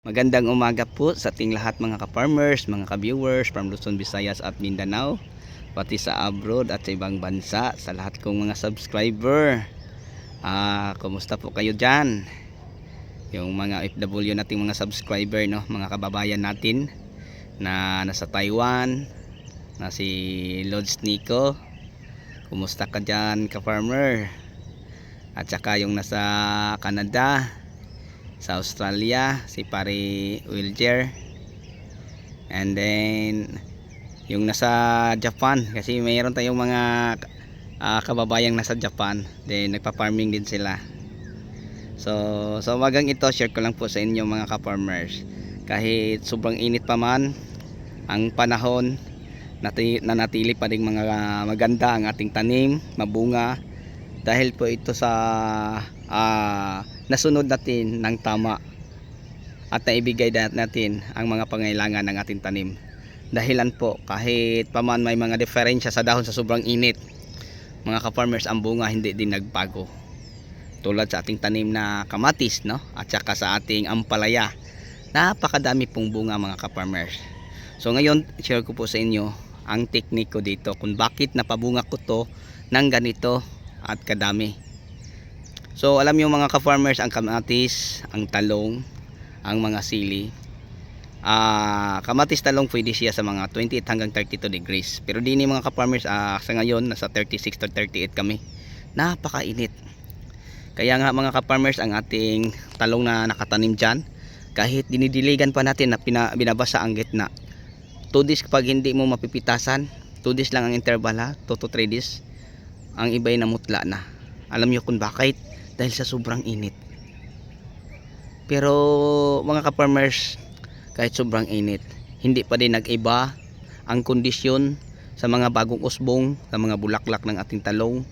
Magandang umaga po sa ating lahat mga ka-farmers, mga ka-viewers from Luzon, Visayas at Mindanao, pati sa abroad at sa ibang bansa, sa lahat kong mga subscriber. Kumusta po kayo dyan? Yung mga FW nating mga subscriber, no? Mga kababayan natin na nasa Taiwan, na si Lods Nico. Kumusta ka dyan ka-farmer? At saka yung nasa Canada, sa Australia, si Pare Wilger, and then yung nasa Japan, kasi mayroon tayong mga kababayang nasa Japan, then nagpa-farming din sila. So magang ito, share ko lang po sa inyo mga ka-farmers, kahit sobrang init pa man ang panahon, nanatili pa rin mga maganda ang ating tanim, mabunga, dahil po ito sa nasunod natin ng tama at naibigay natin ang mga pangailangan ng ating tanim. Dahilan po, kahit paman may mga diferensya sa dahon sa sobrang init, mga ka-farmers, ang bunga hindi din nagbago. Tulad sa ating tanim na kamatis, no? At saka sa ating ampalaya, napakadami pong bunga mga ka-farmers. So ngayon, share ko po sa inyo ang teknik ko dito kung bakit napabunga ko to ng ganito at kadami. So alam niyo mga ka-farmers, ang kamatis, ang talong, ang mga sili, kamatis talong pwede siya sa mga 28 hanggang 32 degrees. Pero dini mga ka-farmers, sa ngayon nasa 36 to 38 kami. Napakainit. Kaya nga mga ka-farmers, ang ating talong na nakatanim dyan, kahit dinidiligan pa natin na binabasa ang gitna, 2 days kapag hindi mo mapipitasan, 2 days lang ang interval, 2 to 3 days, ang iba'y namutla na. Alam niyo kung bakit? Dahil sa sobrang init. Pero mga ka-farmers, kahit sobrang init, hindi pa din nag-iba ang kondisyon sa mga bagong usbong, sa mga bulaklak ng ating talong,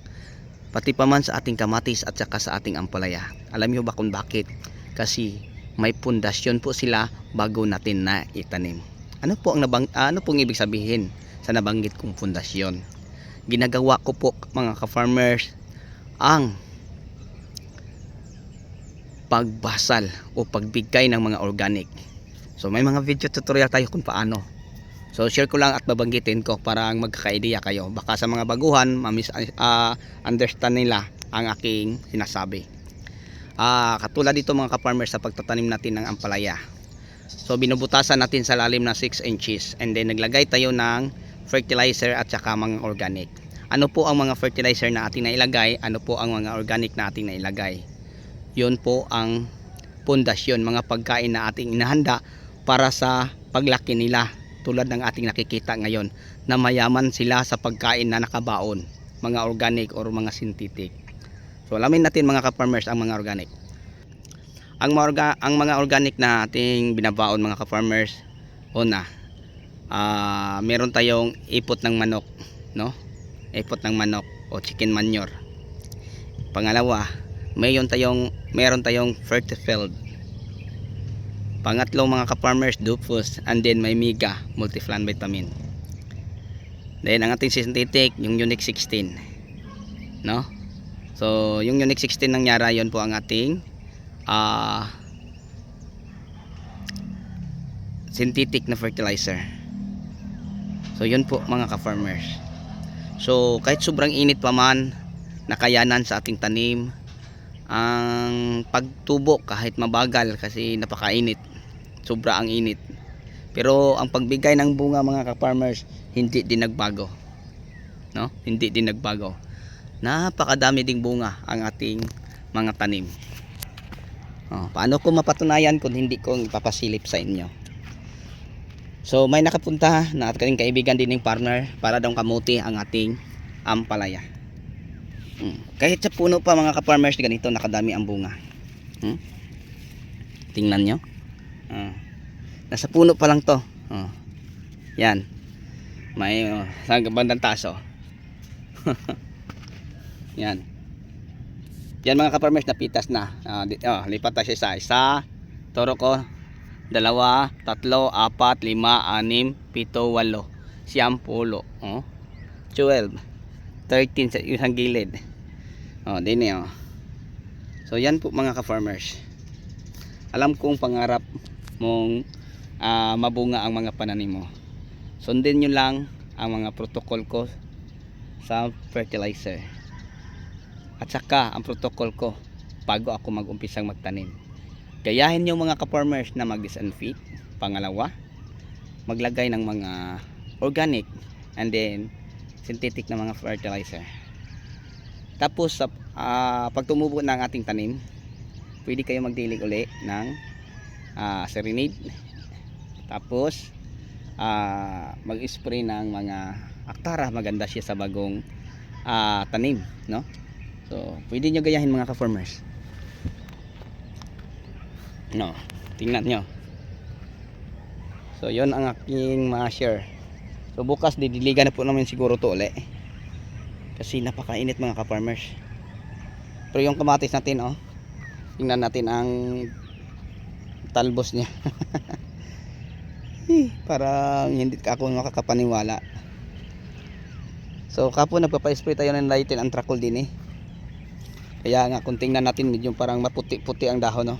pati pa man sa ating kamatis at saka sa ating ampalaya. Alam niyo ba kung bakit? Kasi may pundasyon po sila bago natin na itanim. Ano pong ibig sabihin sa nabanggit kong pundasyon? Ginagawa ko po mga ka-farmers ang pagbasal o pagbigay ng mga organic. So may mga video tutorial tayo kung paano. So share ko lang at babanggitin ko para magkaka-idea kayo. Baka sa mga baguhan, understand nila ang aking sinasabi. Katulad dito mga ka-farmers, sa pagtatanim natin ng ampalaya. So binubutasan natin sa lalim na 6 inches and then naglagay tayo ng fertilizer at saka mga organic. Ano po ang mga fertilizer na ating nailagay? Ano po ang mga organic na ating nailagay? Yun po ang pundasyon, mga pagkain na ating inahanda para sa paglaki nila, tulad ng ating nakikita ngayon na mayaman sila sa pagkain na nakabaon, mga organic or mga synthetic. So alamin natin mga ka-farmers ang mga organic. Ang mga organic na ating binabaon mga ka-farmers, una, meron tayong ipot ng manok, no? Ipot ng manok o chicken manure. Pangalawa, meron tayong fertifield. Pangatlo mga ka-farmers, Dupus, and then may Mega multiplan vitamin. Then ang ating synthetic, yung Unique 16, no? So yung Unique 16 ng Yara, yon po ang ating synthetic na fertilizer. So yun po mga ka-farmers. So kahit sobrang init pa man, nakayanan sa ating tanim ang pagtubo kahit mabagal kasi napakainit, sobra ang init. Pero ang pagbigay ng bunga mga ka-farmers, hindi din nagbago, no? Hindi din nagbago. Napakadami ding bunga ang ating mga tanim. Paano ko mapatunayan kung hindi ko ipapasilip sa inyo? So may nakapunta na ating kaibigan din ng partner para daw kamuti ang ating ampalaya. Kahit sa puno pa mga ka-farmers, ganito nakadami ang bunga. Tingnan nyo, nasa puno pa lang to. Yan, may sa bandang taso. Yan mga ka-farmers, napitas na. Lipat tayo sa isa, toro ko 2, 3, 4, 5, 6, 7, 8, 9, 10, 12, 13 sa isang gilid. Din So yan po mga ka-farmers. Alam kong pangarap mong mabunga ang mga pananim mo. Sundin nyo lang ang mga protocol ko sa fertilizer. At saka ang protocol ko bago ako mag-umpisang magtanim. Gayahin nyo mga ka-farmers na mag-disinfect. Pangalawa, maglagay ng mga organic and then synthetic na mga fertilizer. Tapos sa pag tumubo na ang ating tanim, pwede kayo magdilig uli ng serenade. Tapos mag-spray ng mga Actara. Maganda siya sa bagong tanim, no? So pwede nyo gayahin mga ka-farmers. No, tingnan nyo. So yon ang aking share. So bukas didiligan na po namin siguro to uli, kasi napakainit mga ka-farmers. Pero yung kamatis natin, oh, tingnan natin ang talbos niya. Parang hindi ako makakapaniwala. So kapon nagpapa-spray tayo ng Lytel Antracol din eh. Kaya nga kung tingnan natin medyo parang maputi-puti ang dahon, no?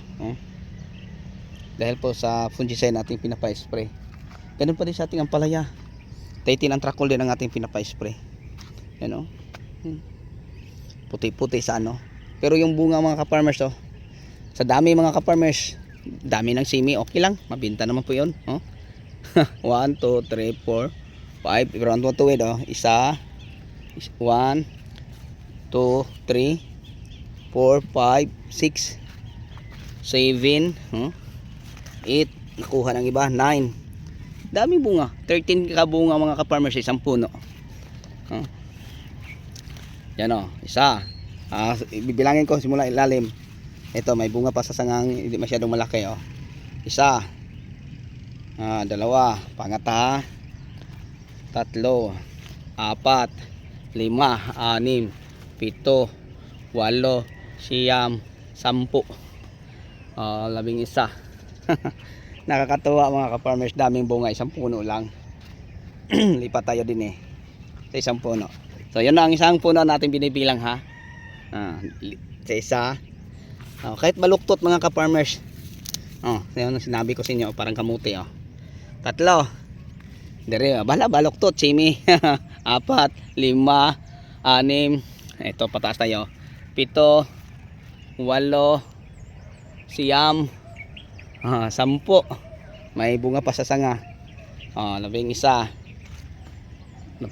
Dahil po sa fungicide natin pinapa-spray. Ganun pa din sa ating ampalaya. Lytel Antracol din ang ating pinapa-spray. Yan, oh. Puti-puti sa ano. Pero yung bunga mga ka-farmers, oh, sa dami mga ka-farmers, dami ng simi, okay lang, mabenta naman po yun, oh. 1, 2, 3, 4, 5, pero ang tuwid, oh, isa, 1, 2, 3, 4, 5, 6, 7, 8, nakuha ng iba, 9, daming bunga, 13 kabunga mga ka-farmers sa isang puno. Yan, oh, isa, bibilangin ko simula ilalim. Ito may bunga pa sa sangang hindi masyadong malaki, oh. Isa, dalawa, pangata, tatlo, apat, 5, 6, 7, 8, 9, 10, 11. Nakakatuwa mga ka-farmers, daming bunga, isang puno lang. Lipat tayo din eh sa isang puno. So yun na ang isang puno natin binibilang, ha. Sa isa, kahit baluktot mga ka-farmers, yun ang sinabi ko sa inyo, parang kamuti, oh. Tatlo, dire, baluktot, simi. 4, 5, 6, ito pataas tayo, 7, 8, 9, 10, 10, may bunga pa sa sanga, 11,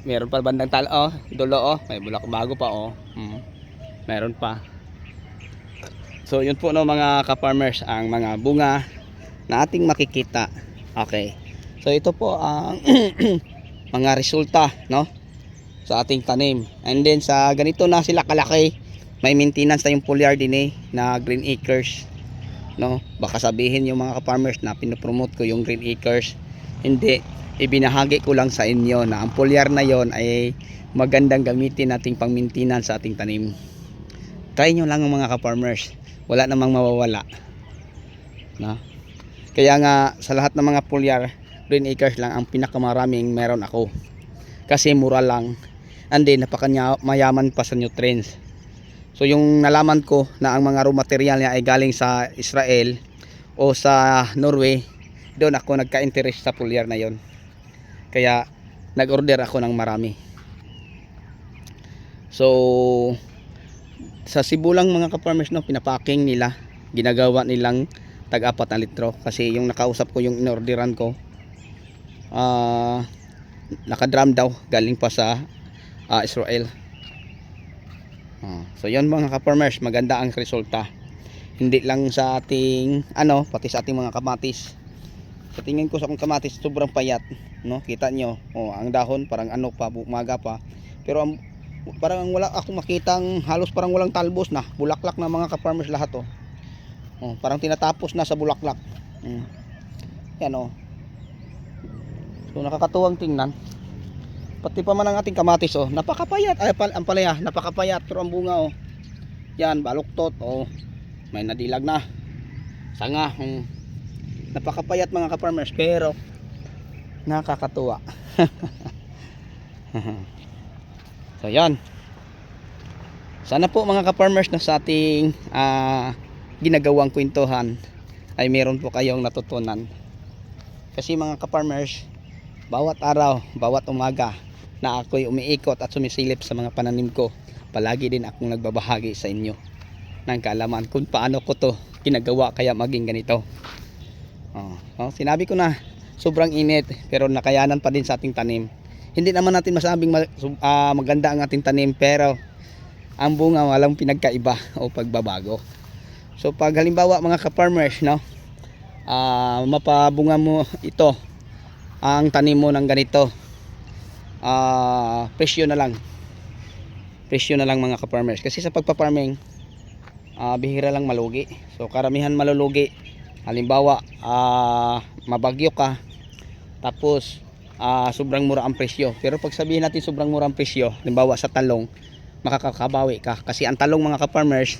meron pa bandang talo, oh, dulo, oh, may bulak bago pa, oh. Meron pa. So yun po, no, mga ka-farmers, ang mga bunga na ating makikita. Okay, so ito po ang mga resulta, no, sa ating tanim. And then sa ganito na sila kalaki, may maintenance na yung foliar din eh, na Green Acres, no. Baka sabihin yung mga ka-farmers na pinopromote ko yung Green Acres. Hindi, ibinahagi ko lang sa inyo na ang foliar na yon ay magandang gamitin nating pang maintenance sa ating tanim. Try nyo lang mga ka-farmers, wala namang mawawala, no? Kaya nga sa lahat ng mga foliar, Green Acres lang ang pinakamaraming meron ako, kasi mura lang, and then napakamayaman pa sa nutrients. So yung nalaman ko na ang mga raw material niya ay galing sa Israel o sa Norway, doon ako nagka-interest sa foliar na yon. Kaya nag-order ako ng marami. So sa Cebu lang mga ka-farmers, no, pinapacking nila, ginagawa nilang tag-4 na litro, kasi yung nakausap ko, yung inorderan ko, nakadram daw, galing pa sa Israel. So yun mga ka-farmers, maganda ang resulta, hindi lang sa ating pati sa ating mga kamatis. Sa tingin ko sa akong kamatis, sobrang payat, no, kita nyo, ang dahon parang pa, umaga pa, pero parang wala akong makitang, halos parang walang talbos na, bulaklak na mga ka-farmers lahat, parang tinatapos na sa bulaklak. Yan, so nakakatuwang tingnan. Pati pa man ang ating kamatis, napakapayat, ang palaya napakapayat, pero ang bunga, yan, baluktot, may nadilag na sanga, napakapayat mga ka-farmers, pero nakakatuwa. So yan, sana po mga ka-farmers na sa ating ginagawang kwentuhan ay meron po kayong natutunan. Kasi mga ka-farmers, bawat araw, bawat umaga na ako'y umiikot at sumisilip sa mga pananim ko, palagi din akong nagbabahagi sa inyo ng kaalaman kung paano ko to ginagawa kaya maging ganito. Sinabi ko na sobrang init pero nakayanan pa din sa ating tanim. Hindi naman natin masabing maganda ang ating tanim, pero ang bunga walang pinagkaiba o pagbabago. So pag halimbawa mga ka-farmers, no, mapabunga mo ito, ang tanim mo ng ganito, presyo na lang mga ka-farmers. Kasi sa pagpa-farming, bihira lang malugi. So karamihan malulugi halimbawa mabagyo ka, tapos sobrang mura ang presyo. Pero pag sabihin natin sobrang mura ang presyo, halimbawa sa talong, makakakabawi ka. Kasi ang talong mga ka-farmers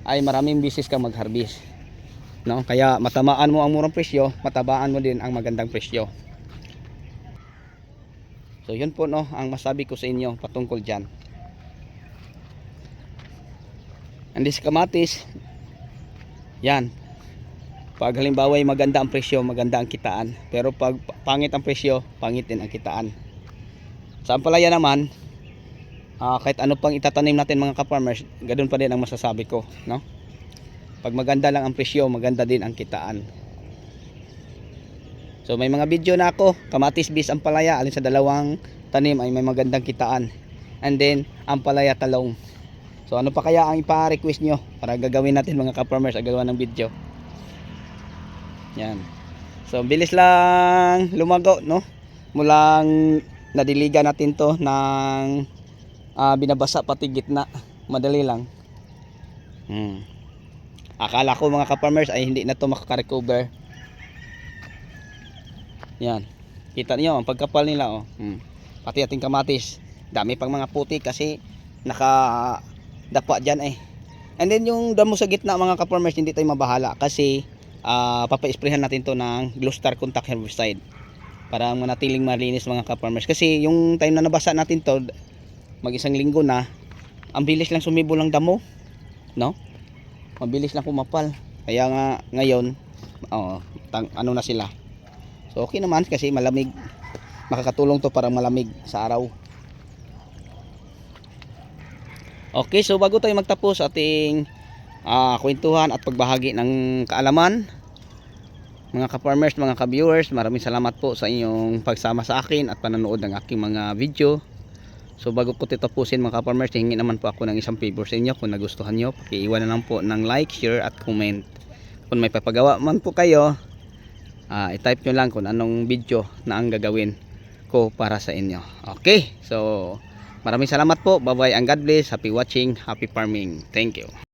ay maraming bisis ka mag-harvest, no? Kaya matamaan mo ang murang presyo, matabaan mo din ang magandang presyo. So yun po, no, ang masabi ko sa inyo patungkol dyan. And this kamatis, yan, pag halimbawa ay maganda ang presyo, maganda ang kitaan. Pero pag pangit ang presyo, pangit din ang kitaan. Sa ampalaya naman, kahit ano pang itatanim natin mga ka-farmers, ganoon pa din ang masasabi ko, no? Pag maganda lang ang presyo, maganda din ang kitaan. So may mga video na ako, kamatis bis ampalaya, alin sa dalawang tanim ay may magandang kitaan. And then ampalaya talong. So ano pa kaya ang ipa-request nyo para gagawin natin mga ka-farmers, gagawa ng video. Yan. So bilis lang lumago, no? Mulang nadiligan natin to ng binabasa pati gitna, madali lang. Akala ko mga ka-farmers ay hindi na to makaka-recover. Yan, kita niyo ang pagkapal nila, oh. Pati ating kamatis, dami pang mga puti kasi nakadapa dyan eh. And then yung damo sa gitna mga ka-farmers, hindi tayo mabahala kasi papa-sprayhan natin to ng Glustar Contact Herbicide para manatiling malinis mga ka-farmers. Kasi yung time na nabasa natin to, mag-isang linggo na, ang bilis lang sumibo ng damo, no? Mabilis lang kumapal. Kaya nga ngayon, ano na sila. So okay naman kasi malamig. Makakatulong to para malamig sa araw. Okay, so bago tayo magtapos ating kwentuhan at pagbahagi ng kaalaman, mga ka-farmers, mga ka-viewers, maraming salamat po sa inyong pagsama sa akin at panonood ng aking mga video. So bago ko tatapusin mga ka-farmers, hingi naman po ako ng isang favor sa inyo. Kung nagustuhan nyo, pakiiwan na lang po ng like, share at comment. Kung may papagawa man po kayo, i-type nyo lang kung anong video na ang gagawin ko para sa inyo. Okay, so maraming salamat po. Bye bye and God bless. Happy watching, happy farming. Thank you.